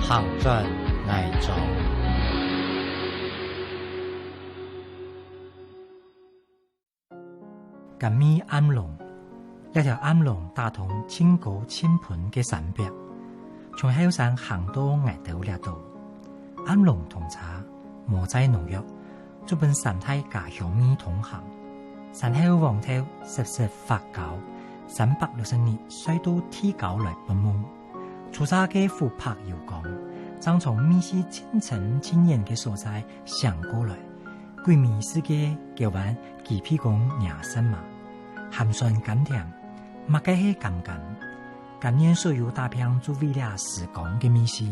行转爱州。今米暗龙，一条暗龙打通千高千盘嘅山壁，从后山行到崖头掠到。暗龙同茶，无仔农药，做本山体家乡米同行。山后黄头实实发酵，360年衰到天高来不满。出沙嘅琥珀油缸，正从米市千层千眼嘅所在上过来。桂米世界叫完鸡皮公娘生嘛，含酸甘甜，麦嘅系甘甘。今年所有大片做为了时光嘅米市。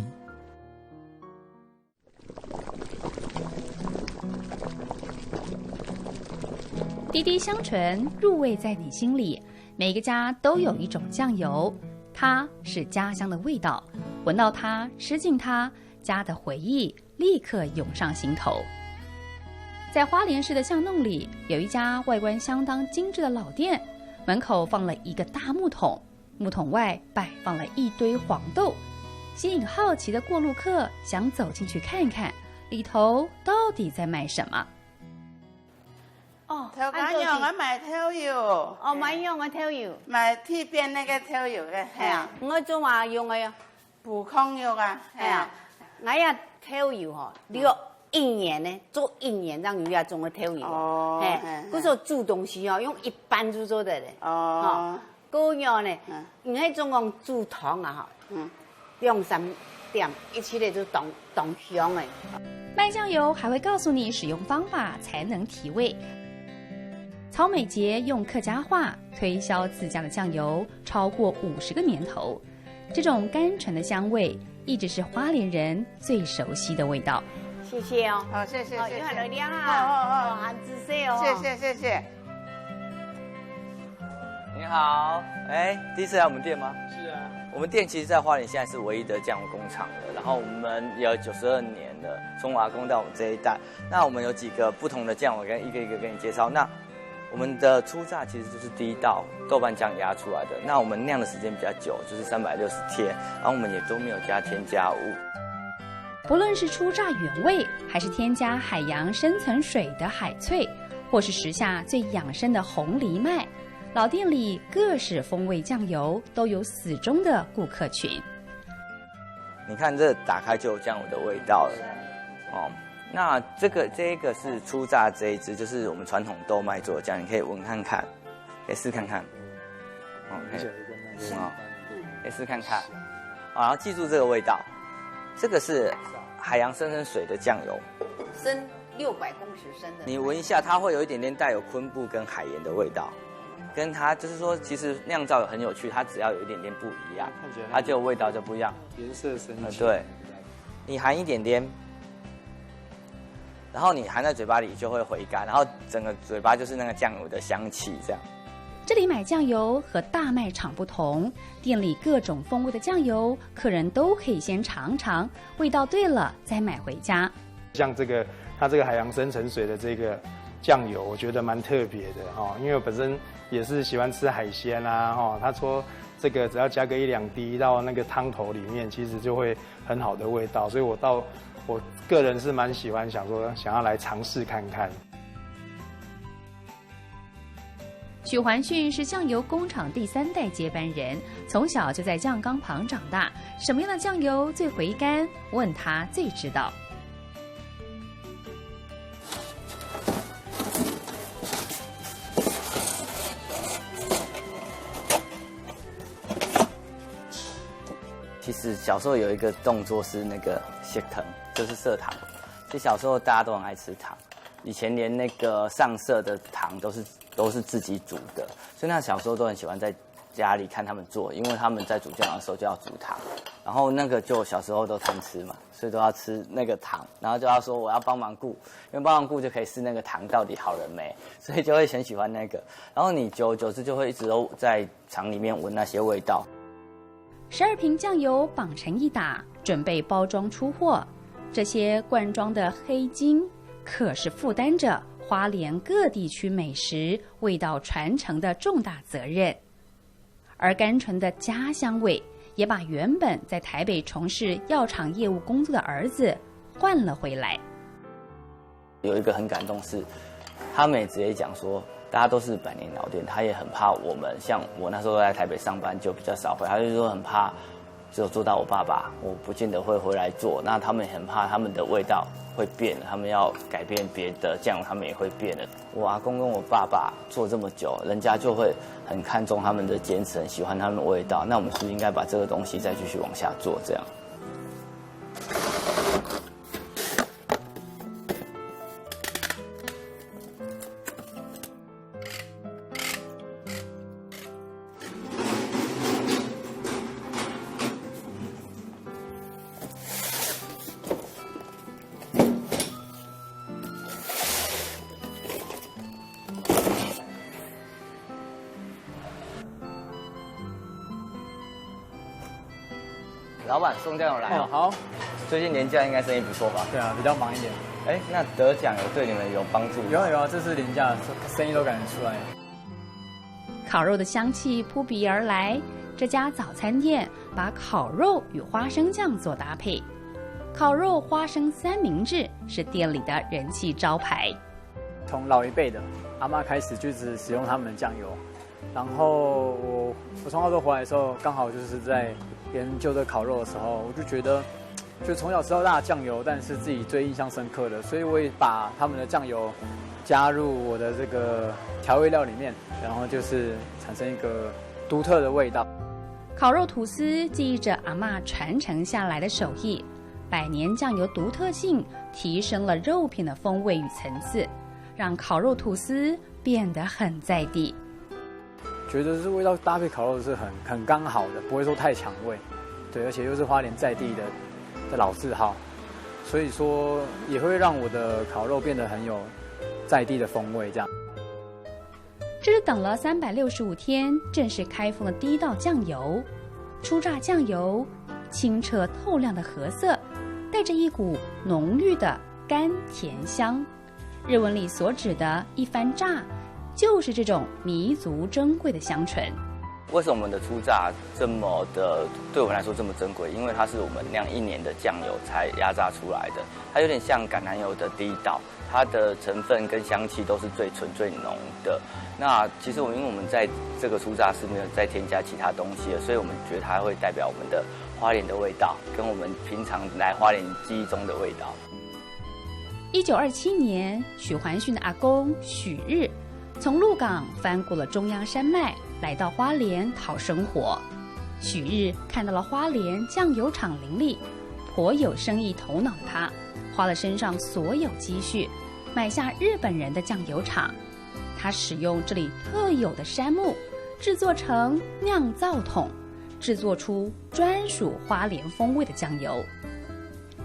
滴滴香醇入味在你心里，每个家都有一种酱油，它是家乡的味道，闻到它，吃进它，家的回忆立刻涌上心头。在花莲市的巷弄里，有一家外观相当精致的老店，门口放了一个大木桶，木桶外摆放了一堆黄豆，吸引好奇的过路客想走进去看看，里头到底在卖什么。哦，頭家讓我賣頭油，哦，買用嘅頭油，賣鐵邊那個頭油嘅，係啊，我做話用嘅呀，補抗油啊，係啊，我呀頭油嗬，你要一年呢，做一年讓魚呀種嘅頭油，哦，哎，嗰時候煮東西哦，用一般煮做的咧，哦，嗰樣呢，你喺中國煮湯啊嗬，2-3點一起嚟就當香嘅。賣醬油還會告訴你使用方法才能提味。曹美杰用客家話推銷自家的醬油超過50個年頭，這種甘醇的香味一直是花蓮人最熟悉的味道。謝謝哦，好，謝謝，有很多量啊，很仔細哦，謝謝，謝謝。你好，第一次來我們店嗎？是啊，我們店其實在花蓮現在是唯一的醬油工廠了，然後我們有92年了，從我阿公到我們這一代，那我們有幾個不同的醬油，跟一個一個跟你介紹。那我們的初榨其實就是第一道豆瓣醬壓出來的，那我們釀的時間比較久，就是360天，然後我們也都沒有加添加物。不論是初榨原味，還是添加海洋深層水的海脆，或是時下最養生的紅藜麥，老店裡各式風味醬油都有死忠的顧客群。你看這打開就有醬油的味道了，哦。那這個是初榨這一支，就是我們傳統豆麥做的醬，你可以聞看看，可以試看看。哦，可以試看看。然後記住這個味道，這個是海洋深層水的醬油，深600公尺深的。你聞一下，它會有一點點帶有昆布跟海鹽的味道，跟它就是說，其實釀造很有趣，它只要有一點點不一樣，它就味道就不一樣，顏色深淺。對，你含一點點。然後你含在嘴巴裡就會回甘，然後整個嘴巴就是那個醬油的香氣，這樣。這裡買醬油和大賣場不同，店裡各種風味的醬油，客人都可以先嘗嘗，味道對了再買回家。像這個，它這個海洋深層水的這個醬油，我覺得蠻特別的哦，因為我本身也是喜歡吃海鮮啊，哈，他說這個只要加個1-2滴到那個湯頭裡面，其實就會很好的味道，所以我個人是蠻喜歡想要來嘗試看看。許環訓是醬油工廠第3代接班人，從小就在醬缸旁長大。什麼樣的醬油最回甘？問他最知道。其實小時候有一個動作是那個血糖，就是蔗糖。其實小時候大家都很愛吃糖，以前連那個上色的糖都是自己煮的，所以那小時候都很喜歡在家裡看他們做，因為他們在煮醬油的時候就要煮糖，然後那個就小時候都貪吃嘛，所以都要吃那個糖，然後就要說我要幫忙顧，因為幫忙顧就可以試那個糖到底好了沒，所以就會很喜歡那個，然後你久而久之就會一直都在廠裡面聞那些味道。12瓶醬油綁成一打，準備包裝出貨。這些罐裝的黑金，可是負擔着花蓮各地區美食味道傳承的重大責任。而甘醇的家鄉味，也把原本在台北从事药厂业务工作的儿子换了回来。有一个很感动是，他们也直接讲说，大家都是百年老店，他也很怕我们，像我那时候在台北上班就比较少回，他就说很怕，只有做到我爸爸，我不见得会回来做。那他们很怕他们的味道会变了，他们要改变别的酱油，他们也会变了。我阿公跟我爸爸做这么久，人家就会很看重他们的坚持，很喜欢他们的味道。那我们是不是应该把这个东西再继续往下做？这样。老板送酱油来哦，好。最近年假应该生意不错吧？对啊，比较忙一点。哎，那得奖有对你们有帮助吗？有啊有啊，这次年假生意都感觉出来。烤肉的香气扑鼻而来，这家早餐店把烤肉与花生酱做搭配，烤肉花生三明治是店里的人气招牌。从老一辈的阿嬷开始，就只使用他们的酱油。然后我从澳洲回来的时候，刚好就是在研究这烤肉的时候，我就觉得，就从小吃到大的酱油，但是自己最印象深刻的，所以我也把他们的酱油加入我的这个调味料里面，然后就是产生一个独特的味道。烤肉吐司记忆着阿嬷传承下来的手艺，百年酱油独特性提升了肉片的风味与层次，让烤肉吐司变得很在地。觉得这味道搭配烤肉是很刚好的，不会说太抢味，对，而且又是花莲在地的老字号，所以说也会让我的烤肉变得很有在地的风味。这样，这是等了365天正式开封的第一道酱油，初榨酱油清澈透亮的褐色，带着一股浓郁的甘甜香。日文里所指的一番榨，就是这种弥足珍贵的香醇。为什么我们的初榨这么的对我们来说这么珍贵？因为它是我们酿1年的酱油才压榨出来的，它有点像橄榄油的第一道，它的成分跟香气都是最纯最浓的。那其实因为我们在这个初榨是没有再添加其他东西的，所以我们觉得它会代表我们的花莲的味道，跟我们平常来花莲记忆中的味道。1927年，许环训的阿公许日从鹿港翻过了中央山脉，来到花莲讨生活。许日看到了花莲酱油厂林立，颇有生意头脑的他，花了身上所有积蓄，买下日本人的酱油厂。他使用这里特有的杉木，制作成酿造桶，制作出专属花莲风味的酱油。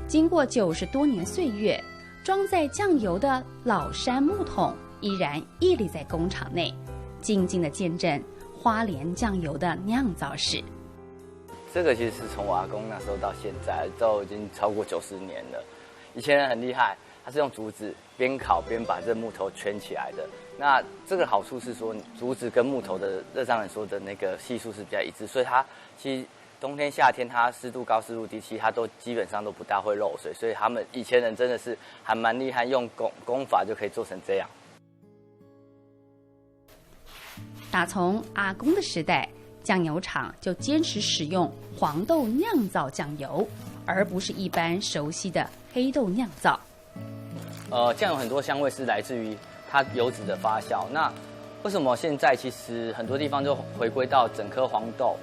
经过90多年岁月，装载酱油的老杉木桶依然屹立在工厂内，静静地见证花莲酱油的酿造史。这个其实是从我阿公那时候到现在都已经超过90年了。以前人很厉害，他是用竹子边烤边把这木头圈起来的。那这个好处是说，竹子跟木头的热胀冷缩的那个系数是比较一致，所以它其实冬天夏天它湿度高湿度低，其实它都基本上都不大会漏水。所以他们以前人真的是还蛮厉害，用工法就可以做成这样。打从阿公的时代，酱油厂就坚持使用黄豆酿造酱油，而不是一般熟悉的黑豆酿造。酱油很多香味是来自于它油脂的发酵。那为什么现在其实很多地方就回归到整颗黄豆？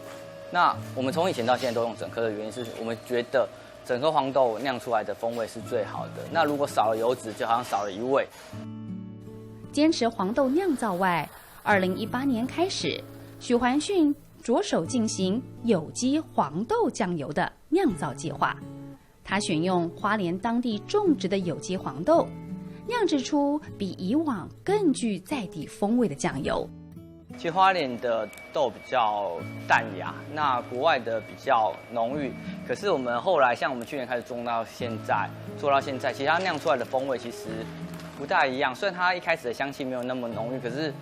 那我们从以前到现在都用整颗的原因是我们觉得整颗黄豆酿出来的风味是最好的。那如果少了油脂，就好像少了一味。坚持黄豆酿造外，2018年开始，许环训着手进行有机黄豆酱油的酿造计划。他选用花莲当地种植的有机黄豆，酿制出比以往更具在地风味的酱油。其实花莲的豆比较淡雅，那国外的比较浓郁。可是我们后来，像我们去年开始做到现在，其实它酿出来的风味其实不大一样。虽然它一开始的香气没有那么浓郁，可是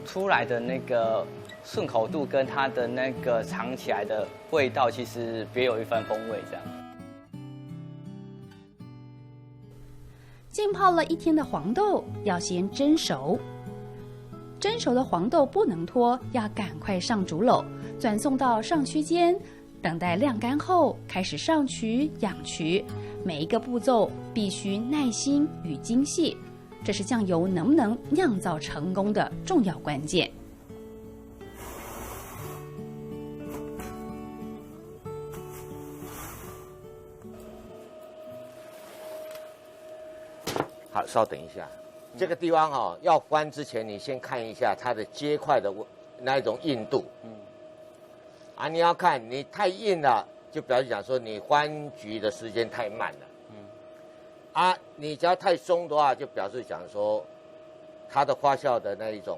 出来的那个顺口度跟它的那个尝起来的味道，其实别有一番风味。这样。浸泡了1天的黄豆要先蒸熟，蒸熟的黄豆不能拖，要赶快上竹篓，转送到上曲间，等待晾干后开始上曲、养曲，每一个步骤必须耐心与精细，这是酱油能不能酿造成功的重要关键。好，稍等一下，这个地方哈，要翻之前，你先看一下它的结块的那一种硬度。你要看你太硬了，就表示讲说你翻局的时间太慢了。你只要太松的话，就表示讲说它的发酵的那一种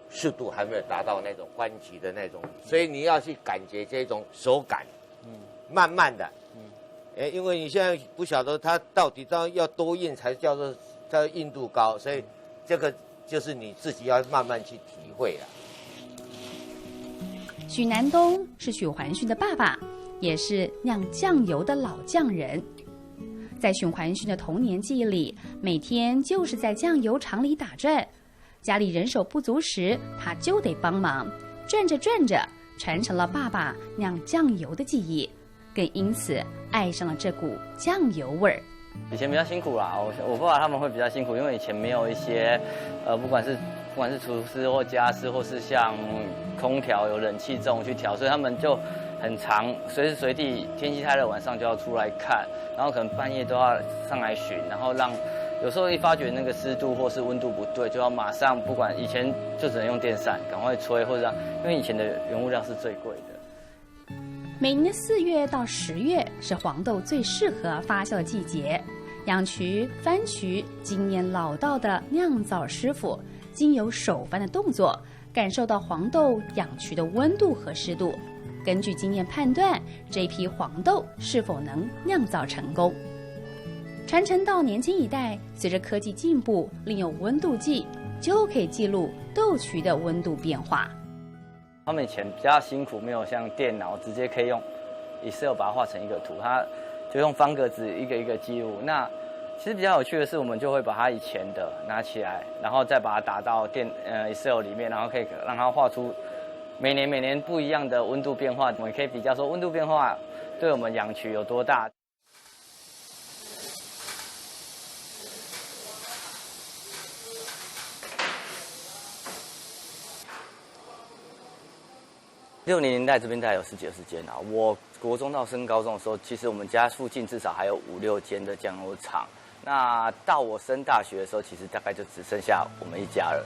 速度还没有达到那种翻局的那种，所以你要去感觉这种手感，慢慢的。因为你现在不晓得它到底要多硬才叫做它的硬度高，所以这个就是你自己要慢慢去体会了。许南东是许环训的爸爸，也是酿酱油的老匠人。在许环训的童年记忆里，每天就是在酱油厂里打转，家里人手不足时，他就得帮忙，转着转着，传承了爸爸酿酱油的记忆，更因此爱上了这股酱油味儿。以前比较辛苦啦，我爸爸他们会比较辛苦，因为以前没有一些，不管是厨师或家师，或是像空调有冷气这种去调，所以他们就很常随时随地天气太热，晚上就要出来看，然后可能半夜都要上来巡，然后让有时候一发觉那个湿度或是温度不对，就要马上不管以前就只能用电扇赶快吹或者让，因为以前的原物料是最贵的。每年4月到10月是黄豆最适合发酵的季节，养曲、翻曲，经验老道的酿造师傅，经由手翻的动作，感受到黄豆养曲的温度和湿度，根据经验判断这批黄豆是否能酿造成功。传承到年轻一代，随着科技进步，利用温度计就可以记录豆曲的温度变化。他们以前比较辛苦，没有像电脑直接可以用 Excel 把它画成一个图，他就用方格子一个一个记录。那其实比较有趣的是，我们就会把它以前的拿起来，然后再把它打到Excel 里面，然后可以让它画出每年不一样的温度变化。我们可以比较说温度变化对我们养曲有多大。60年代这边大概有10几20间啊。我国中到升高中的时候，其实我们家附近至少还有5、6间的酱油厂。那到我升大学的时候，其实大概就只剩下我们一家了。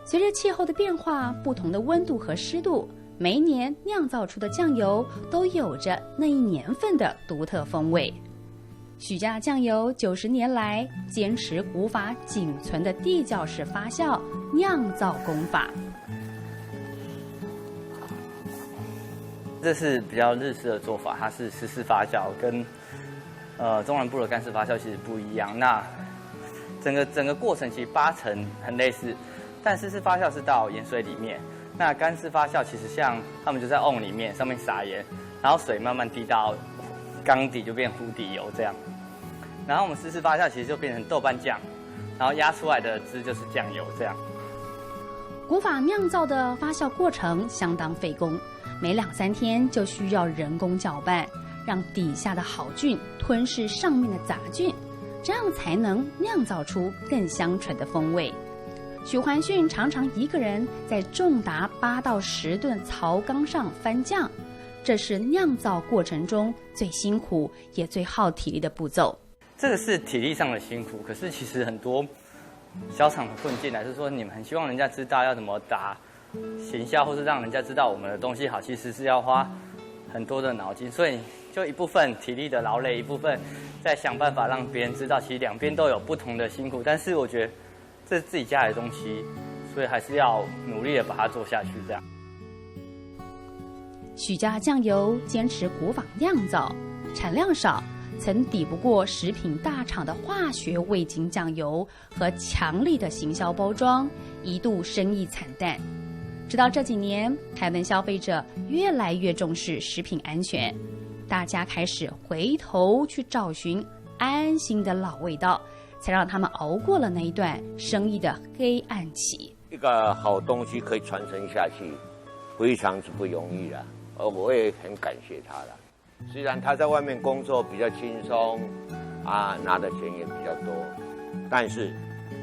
随着气候的变化，不同的温度和湿度，每一年酿造出的酱油都有着那一年份的独特风味。许家酱油90年来坚持古法仅存的地窖式发酵酿造工法。这是比较日式的做法，它是湿式发酵，跟中南部的干式发酵其实不一样。那整个过程其实80%很类似，但湿式发酵是到盐水里面，那干式发酵其实像他们就在瓮里面，上面撒盐，然后水慢慢滴到缸底就变湖底油这样。然后我们湿式发酵其实就变成豆瓣酱，然后压出来的汁就是酱油这样。古法酿造的发酵过程相当费工，每2、3天就需要人工搅拌，让底下的好菌吞噬上面的杂菌，这样才能酿造出更香醇的风味。许环训常常一个人在重达8到10吨槽缸上翻酱，这是酿造过程中最辛苦也最耗体力的步骤。这个是体力上的辛苦，可是其实很多小厂的困境来是说，你们很希望人家知道要怎么打行销，或是让人家知道我们的东西好，其实是要花很多的脑筋，所以就一部分体力的劳累，一部分在想办法让别人知道，其实两边都有不同的辛苦。但是我觉得这是自己家里的东西，所以还是要努力的把它做下去。这样，许家酱油坚持古法酿造，产量少，曾抵不过食品大厂的化学味精酱油和强力的行销包装，一度生意惨淡。直到这几年，台湾消费者越来越重视食品安全，大家开始回头去找寻安心的老味道，才让他们熬过了那一段生意的黑暗期。一个好东西可以传承下去，非常之不容易了，而我也很感谢他了。虽然他在外面工作比较轻松，拿的钱也比较多，但是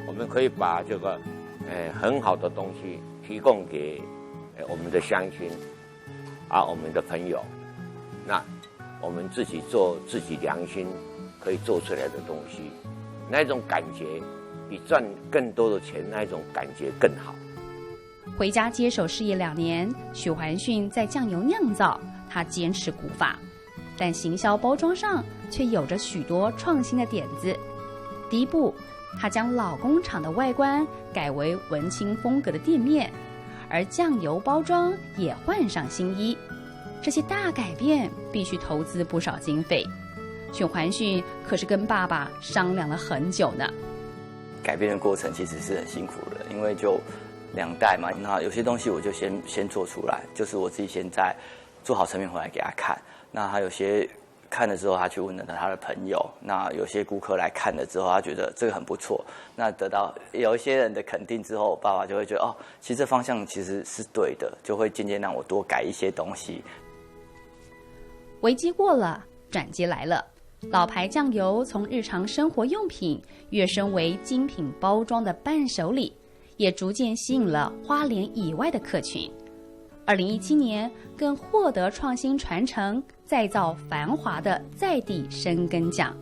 我们可以把这个很好的东西提供给我们的乡亲我们的朋友，那我们自己做自己良心可以做出来的东西，那种感觉比赚更多的钱那种感觉更好。回家接手事业2年，许环训在酱油酿造，他坚持古法，但行销包装上却有着许多创新的点子。第一步，他将老工厂的外观改为文青风格的店面，而酱油包装也换上新衣。这些大改变必须投资不少经费。许环训可是跟爸爸商量了很久呢。改变的过程其实是很辛苦的，因为就2代嘛，那有些东西我就先做出来，就是我自己现在做好成品回来给他看。那他有些看了之后，他去问了他的朋友，那有些顾客来看了之后，他觉得这个很不错，那得到有一些人的肯定之后，爸爸就会觉得其实这方向其实是对的，就会渐渐让我多改一些东西。危机过了，转机来了。老牌酱油从日常生活用品跃升为精品包装的伴手礼，也逐渐吸引了花莲以外的客群。2017年更获得创新传承再造繁华的在地深耕奖。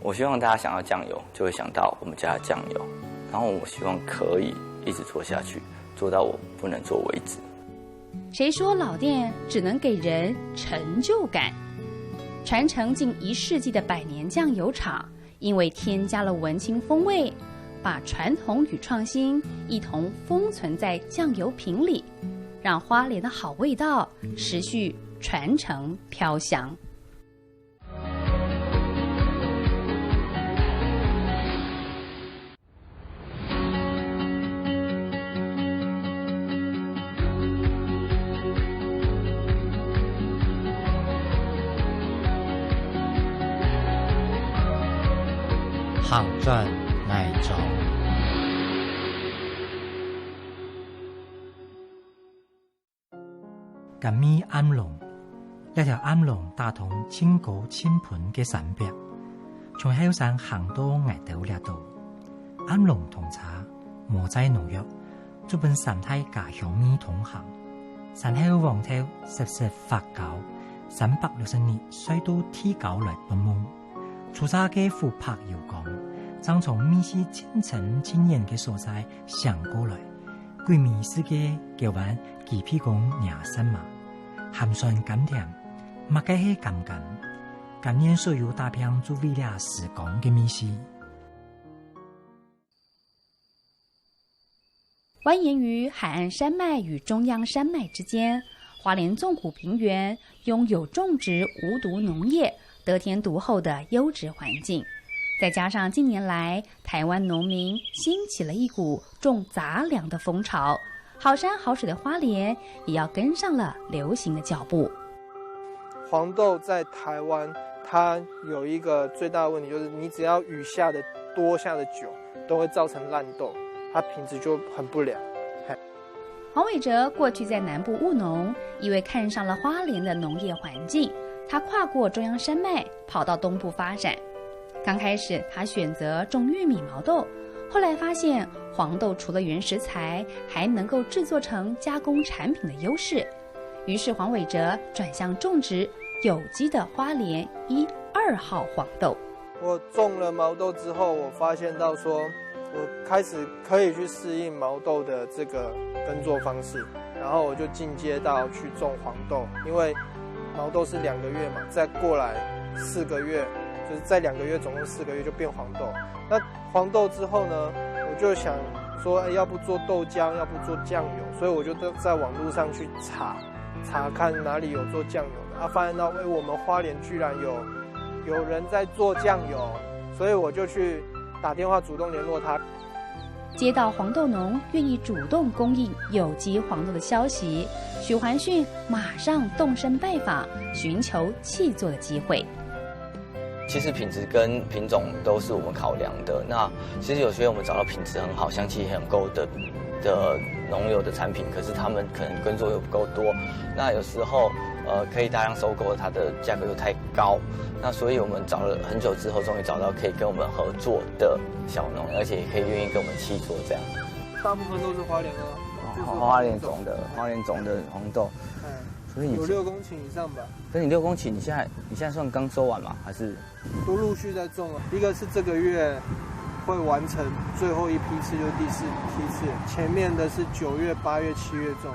我希望大家想到酱油就会想到我们家的酱油，然后我希望可以一直做下去，做到我不能做为止。谁说老店只能给人成就感？传承近1世纪的百年酱油厂，因为添加了文青风味，把传统与创新一同封存在酱油瓶里，让花莲的好味道持续传承飘香。行進藝種。近米暗龍，一條暗龍打通千古千盤嘅山壁，從後山行到崖頭呢度，暗龍同茶無劑農藥，足本山體家鄉米同行，山後黃頭實實發酵，360年水到天高來不滿。出差嘅琥珀油港，將從米西千層千年嘅所在上過來，桂米是嘅叫完幾皮公廿三嘛，鹹酸甘甜，麥嘅係甘甘，今年所有大片做為了時光嘅米西。蜿蜒於海岸山脈與中央山脈之間，花蓮縱谷平原擁有種植無毒農業得天獨厚的優質環境，再加上近年來台灣農民興起了一股種雜糧的風潮，好山好水的花蓮也要跟上了流行的腳步。黃豆在台灣它有一個最大的問題，就是你只要雨下的多下的久，都會造成爛豆，它品質就很不良。黃偉哲過去在南部務農，因為看上了花蓮的農業環境，他跨過中央山脈，跑到東部發展。剛開始他選擇種玉米、毛豆，後來發現黃豆除了原食材，還能夠製作成加工產品的優勢，於是黃偉哲轉向種植有機的花蓮1、2號黃豆。我種了毛豆之後，我發現到說我開始可以去適應毛豆的這個耕作方式，然後我就進階到去種黃豆，因為毛豆是2個月嘛，再過來4個月，就是在2個月總共4個月就變黃豆。那黃豆之後呢，我就想說，要不做豆漿，要不做醬油，所以我就在網絡上去查看哪裡有做醬油的，發現到我們花蓮居然有人在做醬油，所以我就去打電話主動聯絡他。接到黄豆农愿意主动供应有机黄豆的消息，许环训马上动身拜访，寻求契作的机会。其实品质跟品种都是我们考量的。那其实有些我们找到品质很好、香气很够的农友的产品，可是他们可能耕作又不够多，那有时候可以大量收购，它的价格又太高。那所以我们找了很久之后，终于找到可以跟我们合作的小农，而且也可以愿意跟我们契作这样。大部分都是花莲的，花莲种的黄豆。所以有6公顷以上吧。可是你6公顷，你现在算刚收完吗？还是都陆续在种啊？一个是这个月会完成最后一批次，就是第4批次，前面的是9月、8月、7月种。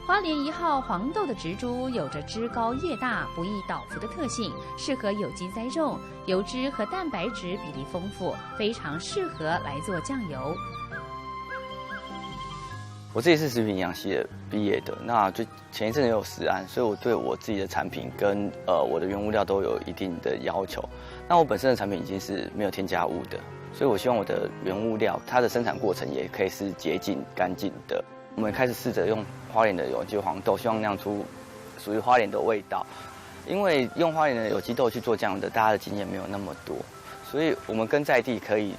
花莲1号黄豆的植株有着枝高叶大、不易倒伏的特性，适合有机栽种，油脂和蛋白质比例丰富，非常适合来做酱油。我自己是食品营养系的毕业的，那就前一阵也有实案，所以我对我自己的产品跟我的原物料都有一定的要求。那我本身的产品已经是没有添加物的，所以我希望我的原物料它的生产过程也可以是洁净干净的。我们开始试着用花莲的有机黄豆，希望酿出属于花莲的味道。因为用花莲的有机豆去做酱油的，大家的经验没有那么多，所以我们跟在地可以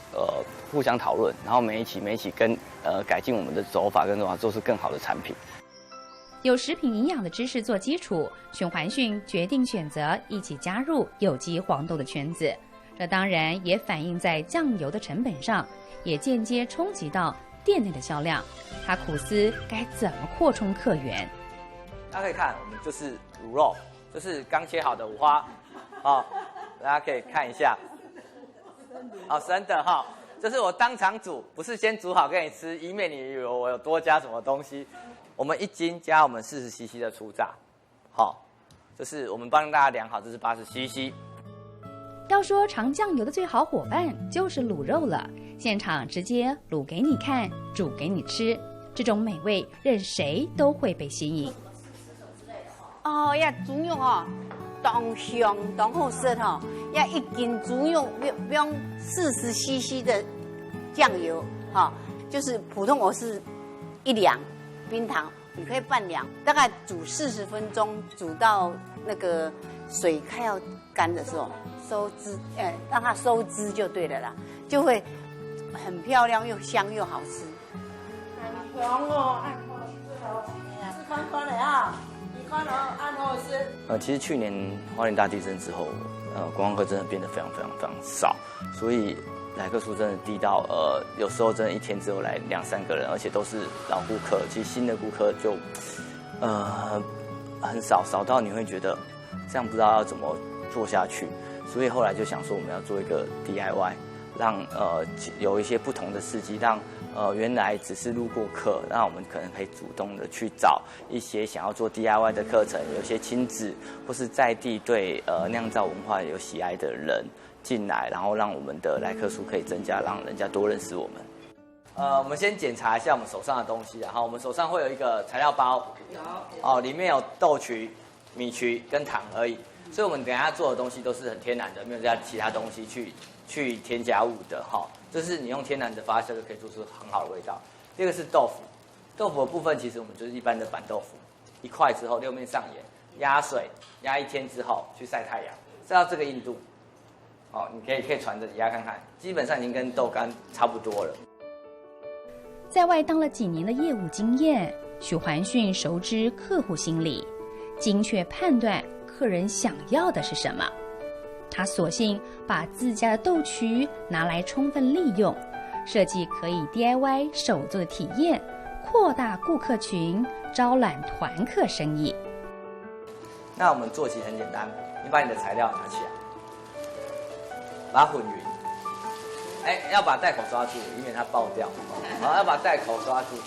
互相讨论，然后每一期跟改进我们的手法跟做法，做出更好的产品。有食品营养的知识做基础，许环训决定选择一起加入有机黄豆的圈子。这当然也反映在酱油的成本上，也间接冲击到店内的销量。他苦思该怎么扩充客源。大家可以看，我们就是卤肉，就是刚切好的五花，大家可以看一下，生的哈。这是我当场煮，不是先煮好给你吃，以免你以为我有多加什么东西。我们1斤加我们40cc 的初榨，这是我们帮大家量好，这是80cc。要说尝酱油的最好伙伴就是卤肉了，现场直接卤给你看，煮给你吃，这种美味任谁都会被吸引。要猪肉当香当好食要1斤猪肉用40cc 的酱油就是普通我是1两冰糖，你可以半两，大概煮40分钟，煮到那个水快要干的时候收汁，让它收汁就对了啦，就会很漂亮又香又好吃。很香哦，按好最好吃看看的啊，你看哦，按好吃。其实去年花莲大地震之后，观光客真的变得非常少，所以来客数真的低到有时候真的1天只有来2-3个人，而且都是老顾客。其实新的顾客就很少到你会觉得这样不知道要怎么做下去，所以后来就想说我们要做一个 DIY， 让有一些不同的事迹，让原来只是路过客，那我们可能可以主动的去找一些想要做 DIY 的课程，有些亲子或是在地对酿造文化有喜爱的人进来，然后让我们的来客数可以增加，让人家多认识我们。我们先检查一下我们手上的东西，然后我们手上会有一个材料包，里面有豆曲、米曲跟糖而已，所以我们等一下做的东西都是很天然的，没有加其他东西去添加物的就是你用天然的发酵就可以做出很好的味道。第二个是豆腐，豆腐的部分其实我们就是一般的板豆腐，1块之后6面上盐，压水压1天之后去晒太阳，晒到这个硬度，你可以传着压看看，基本上已经跟豆干差不多了。在外当了几年的业务经验，许环训熟知客户心理，精确判断客人想要的是什么。他索性把自家的豆曲拿来充分利用，设计可以 DIY 手做的体验，扩大顾客群，招揽团客生意。那我们做起很简单，你把你的材料拿起来，把它混匀，要把袋口抓住，以免它爆掉。要把袋口抓住，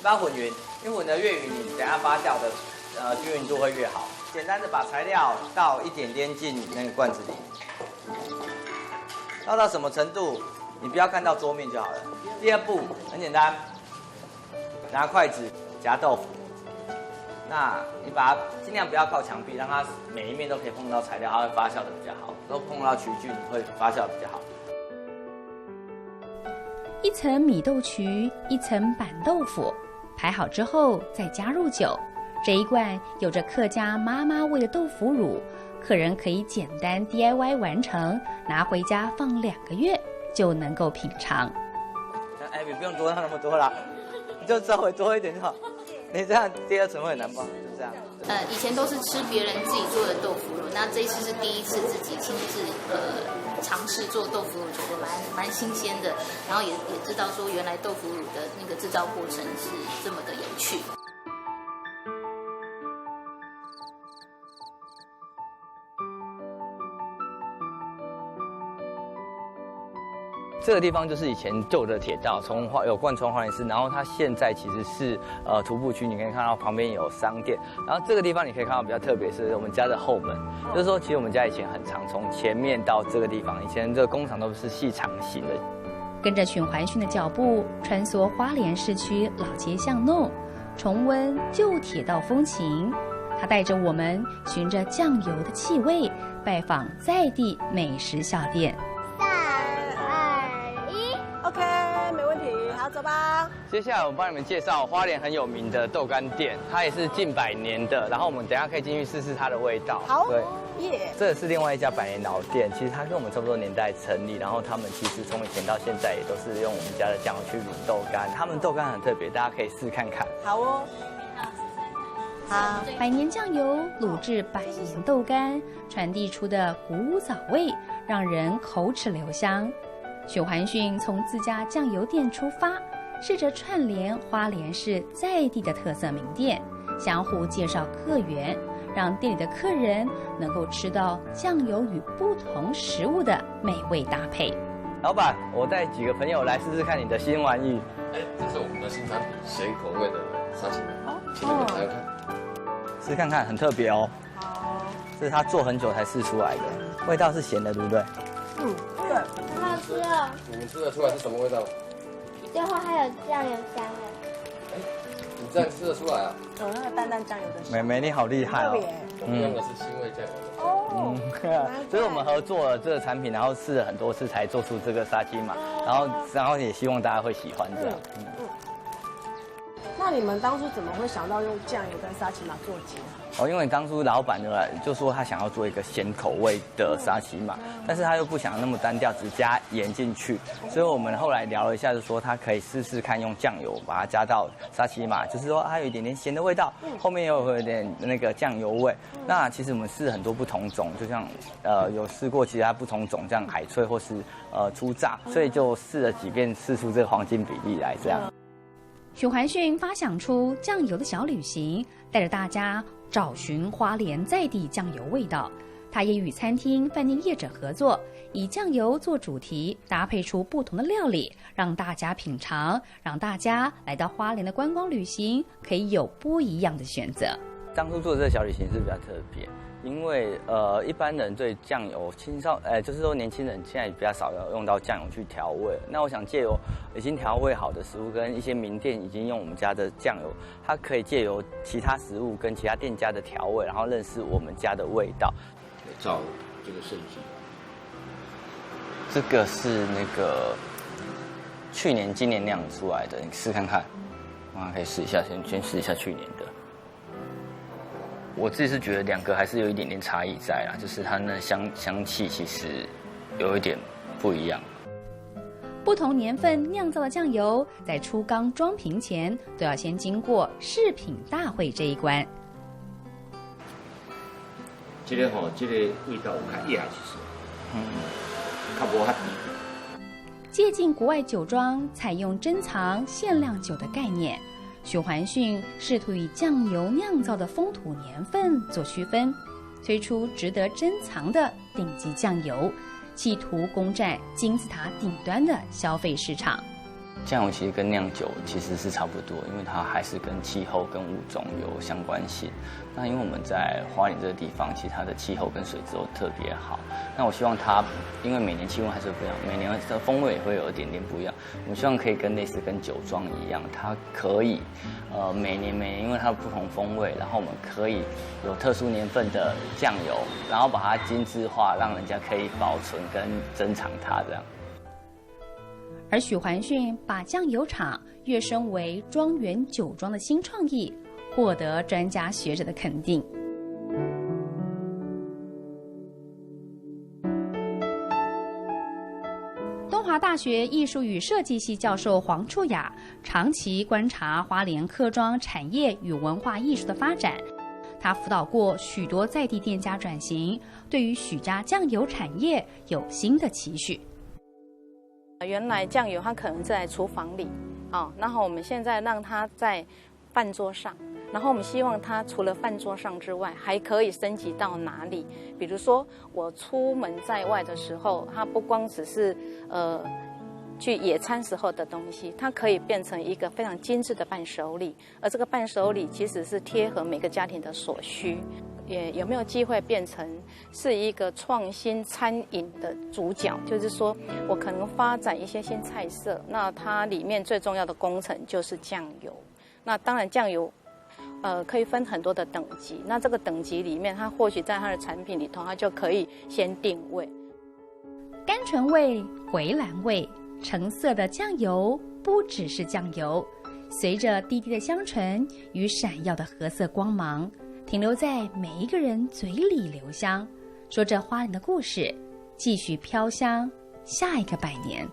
把它混匀，因为混得越匀，你等下发酵的均匀度会越好。简单的把材料倒一点点进那个罐子里，倒到什么程度，你不要看到桌面就好了。第二步很简单，拿筷子夹豆腐，那你把它尽量不要靠墙壁，让它每一面都可以碰到材料，它会发酵的比较好。都碰到曲菌会发酵的比较好。一层米豆曲，一层板豆腐，排好之后再加入酒。这一罐有着客家妈妈味的豆腐乳，客人可以简单 DIY 完成，拿回家放2个月就能够品尝。艾比不用多那么多啦，你就稍微多一点就好。你这样第2层会很难包，就这样。以前都是吃别人自己做的豆腐乳，那这一次是第一次自己亲自尝试做豆腐乳，觉得蛮新鲜的，然后也知道说原来豆腐乳的那个制造过程是这么的有趣。这个地方就是以前旧的铁道，有贯穿花莲市，然后它现在其实是徒步区，你可以看到旁边有商店，然后这个地方你可以看到比较特别是我们家的后门，就是说其实我们家以前很常从前面到这个地方，以前这个工厂都是细长型的。跟着许环训的脚步，穿梭花莲市区老街巷弄，重温旧铁道风情。他带着我们循着酱油的气味，拜访在地美食小店。OK， 没问题，好，走吧。接下来我帮你们介绍花莲很有名的豆干店，它也是近100年的，然后我们等一下可以进去试试它的味道。好，对，耶。这是另外一家100年老店，其实它跟我们差不多年代成立，然后他们其实从以前到现在也都是用我们家的酱油去卤豆干，他们豆干很特别，大家可以试看看。好哦。好，100年酱油卤制100年豆干，传递出的古屋枣味，让人口齿留香。许环训从自家酱油店出发，试着串联花莲市在地的特色名店，相互介绍客源，让店里的客人能够吃到酱油与不同食物的美味搭配。老板，我带几个朋友来试试看你的新玩意。这是我们的新产品，咸口味的沙琪玛，请你们尝看。试看看，很特别哦。好，这是他做很久才试出来的，味道是咸的，对不对？对。好吃哦！你们吃得出来是什么味道？最后还有酱油香哎，你这样吃得出来啊？有那个淡淡酱油的香。妹妹你好厉害哦！我们用的是腥味酱油的。这是我们合作了这个产品，然后试了很多次才做出这个沙琪玛，然后也希望大家会喜欢这样。那你们当初怎么会想到用酱油跟沙琪玛做结合？因为当初老板就说他想要做一个咸口味的沙琪玛，但是他又不想那么单调，只加盐进去，所以我们后来聊了一下，就说他可以试试看用酱油把它加到沙琪玛，就是说它有一点点咸的味道，后面又有一点那个酱油味。那其实我们试很多不同种，就像有试过其他不同种，像海脆或是初榨，所以就试了几遍，试出这个黄金比例来这样。许环训发想出酱油的小旅行，带着大家找寻花莲在地酱油味道。他也与餐厅、饭店业者合作，以酱油做主题，搭配出不同的料理，让大家品尝，让大家来到花莲的观光旅行可以有不一样的选择。当初做这个小旅行是比较特别，因为一般人对酱油就是说年轻人现在比较少要用到酱油去调味。那我想借由已经调味好的食物跟一些名店已经用我们家的酱油，它可以借由其他食物跟其他店家的调味，然后认识我们家的味道。照这个圣经，这个是那个去年今年酿出来的，你试看看，可以试一下，先试一下去年的。我自己是觉得2个还是有一点点差异在啦，就是它那香气其实有一点不一样。不同年份酿造的酱油，在出缸装瓶前，都要先经过试品大会这一关。这个味道有较野，其实，较无遐甜。借鉴国外酒庄采用珍藏限量酒的概念，许环训试图以酱油酿造的风土年份做区分，推出值得珍藏的顶级酱油，企图攻占金字塔顶端的消费市场。酱油其实跟酿酒其实是差不多，因为它还是跟气候跟物种有相关性。那因为我们在花莲这个地方，其实它的气候跟水质都特别好。那我希望它，因为每年气温还是不一样，每年的风味也会有一点点不一样。我们希望可以类似跟酒庄一样，它可以每年因为它的不同风味，然后我们可以有特殊年份的酱油，然后把它精致化，让人家可以保存跟珍藏它这样。而许环训把酱油厂跃升为庄园酒庄的新创意，获得专家学者的肯定。东华大学艺术与设计系教授黄处雅长期观察花莲客庄产业与文化艺术的发展，他辅导过许多在地店家转型，对于许家酱油产业有新的期许。原来酱油它可能在厨房里，然后我们现在让它在饭桌上，然后我们希望它除了饭桌上之外，还可以升级到哪里？比如说我出门在外的时候，它不光只是去野餐时候的东西，它可以变成一个非常精致的伴手礼，而这个伴手礼其实是贴合每个家庭的所需。也有没有机会变成是一个创新餐饮的主角？就是说我可能发展一些新菜色，那它里面最重要的工程就是酱油。那当然酱油可以分很多的等级，那这个等级里面，它或许在它的产品里头，它就可以先定位。甘醇味、回蓝味、橙色的酱油不只是酱油，随着滴滴的香醇与闪耀的褐色光芒，停留在每一个人嘴里留香，说着花莲的故事，继续飘香下一个100年。